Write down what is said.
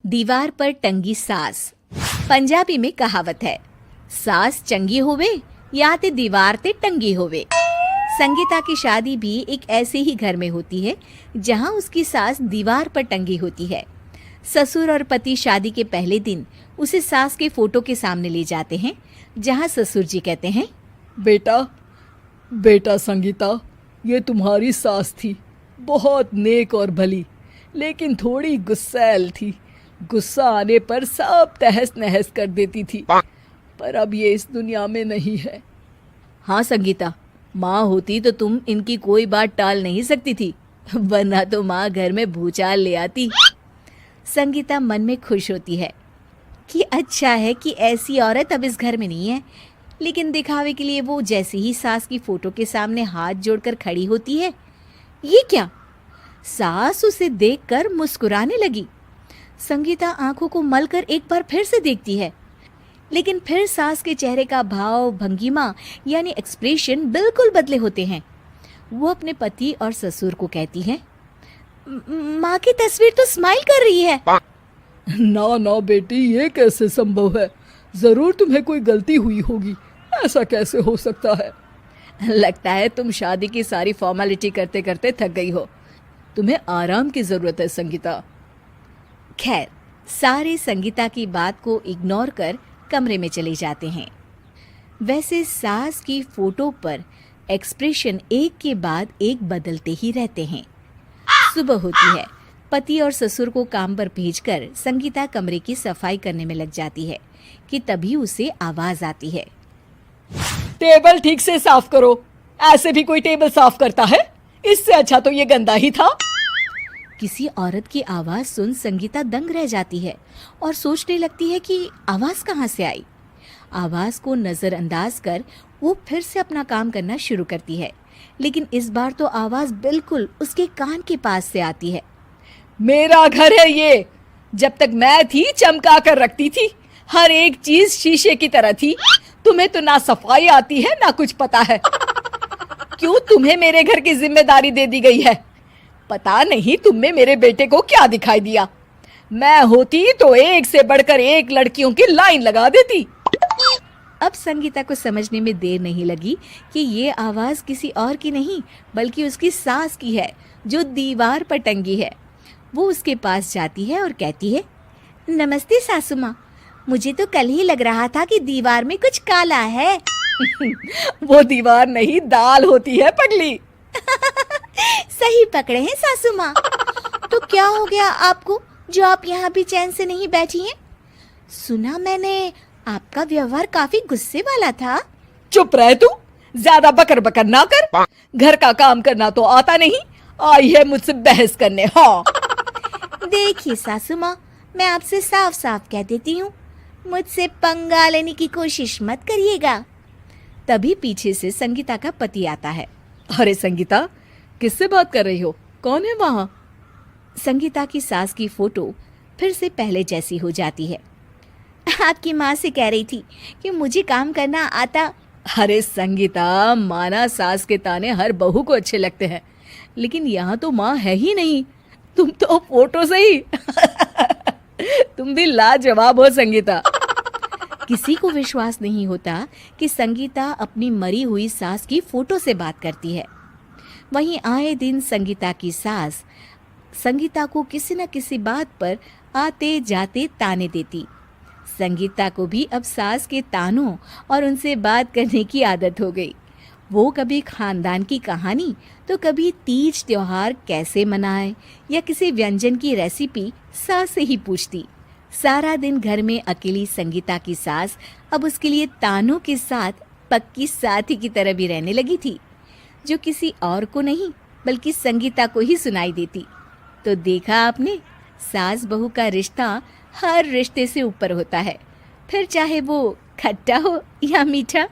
दीवार पर टंगी सास। पंजाबी में कहावत है, सास चंगी होवे या ते दीवार ते टंगी होवे। संगीता की शादी भी एक ऐसे ही घर में होती है जहां उसकी सास दीवार पर टंगी होती है। ससुर और पति शादी के पहले दिन उसे सास के फोटो के सामने ले जाते हैं, जहां ससुर जी कहते हैं, बेटा बेटा संगीता, ये तुम्हारी सास थी, बहुत नेक और भली, लेकिन थोड़ी गुस्सैल थी। गुस्सा आने पर सब तहस नहस कर देती थी, पर अब ये इस दुनिया में नहीं है। हाँ संगीता, माँ होती तो तुम इनकी कोई बात टाल नहीं सकती थी, वरना तो माँ घर में भूचाल ले आती। संगीता मन में खुश होती है कि अच्छा है कि ऐसी औरत अब इस घर में नहीं है, लेकिन दिखावे के लिए वो जैसे ही सास की फोटो के सामने हाथ जोड़कर खड़ी होती है, ये क्या? सास उसे देखकर मुस्कुराने लगी। संगीता आंखों को मलकर एक बार फिर से देखती है, लेकिन फिर सास के चेहरे का भाव, भंगिमा यानी एक्सप्रेशन बिल्कुल बदले होते हैं। वो अपने पति और ससुर को कहती है, माँ की तस्वीर तो स्माइल कर रही है। ना ना बेटी, ये कैसे संभव है? जरूर तुम्हें कोई गलती हुई होगी, ऐसा कैसे हो सकता है? लगता है तुम शादी की सारी फॉर्मेलिटी करते करते थक गई हो, तुम्हें आराम की जरूरत है संगीता। खैर, सारे संगीता की बात को इग्नोर कर कमरे में चले जाते हैं। वैसे सास की फोटो पर एक्सप्रेशन एक के बाद एक बदलते ही रहते हैं। सुबह होती है, पति और ससुर को काम पर भेजकर संगीता कमरे की सफाई करने में लग जाती है कि तभी उसे आवाज आती है, टेबल ठीक से साफ करो। ऐसे भी कोई टेबल साफ करता है? इससे अच्छा तो ये गंदा ही था। किसी औरत की आवाज सुन संगीता दंग रह जाती है और सोचने लगती है कि आवाज कहाँ से आई। आवाज को नजरअंदाज कर वो फिर से अपना काम करना शुरू करती है, लेकिन इस बार तो आवाज बिल्कुल उसके कान के पास से आती है। मेरा घर है ये। जब तक मैं थी चमका कर रखती थी, हर एक चीज शीशे की तरह थी। तुम्हें तो ना सफाई आती है ना कुछ पता है। क्यों तुम्हें मेरे घर की जिम्मेदारी दे दी गई है? पता नहीं तुम में मेरे बेटे को क्या दिखाई दिया। मैं होती तो एक से बढ़कर एक लड़कियों की लाइन लगा देती। अब संगीता को समझने में देर नहीं लगी कि ये आवाज किसी और की नहीं बल्कि उसकी सास की है, जो दीवार पर टंगी है। वो उसके पास जाती है और कहती है, नमस्ते सासू माँ, मुझे तो कल ही लग रहा था कि दीवार में कुछ काला है। वो दीवार नहीं, दाल होती है पगली। सही पकड़े हैं सासू माँ। तो क्या हो गया आपको जो आप यहाँ भी चैन से नहीं बैठी हैं? सुना मैंने आपका व्यवहार काफी गुस्से वाला था। चुप रह तू, ज्यादा बकर बकर ना कर। घर का काम करना तो आता नहीं, आई है मुझसे बहस करने। हाँ देखिए सासू माँ, मैं आपसे साफ साफ कह देती हूँ, मुझसे पंगा लेने की कोशिश मत करिएगा। तभी पीछे से संगीता का पति आता है। अरे संगीता, किससे बात कर रही हो? कौन है वहाँ? संगीता की सास की फोटो फिर से पहले जैसी हो जाती है। आपकी माँ से कह रही थी कि मुझे काम करना आता। अरे संगीता, माना सास के ताने हर बहू को अच्छे लगते हैं, लेकिन यहाँ तो माँ है ही नहीं, तुम तो फोटो से ही। तुम भी लाजवाब हो संगीता। किसी को विश्वास नहीं होता कि संगीता अपनी मरी हुई सास की फोटो से बात करती है। वहीं आए दिन संगीता की सास संगीता को किसी न किसी बात पर आते जाते ताने देती। संगीता को भी अब सास के तानों और उनसे बात करने की आदत हो गई। वो कभी खानदान की कहानी तो कभी तीज त्योहार कैसे मनाए या किसी व्यंजन की रेसिपी सास से ही पूछती। सारा दिन घर में अकेली संगीता की सास अब उसके लिए तानों के साथ पक्की साथी की तरह भी रहने लगी थी, जो किसी और को नहीं बल्कि संगीता को ही सुनाई देती। तो देखा आपने, सास बहू का रिश्ता हर रिश्ते से ऊपर होता है, फिर चाहे वो खट्टा हो या मीठा।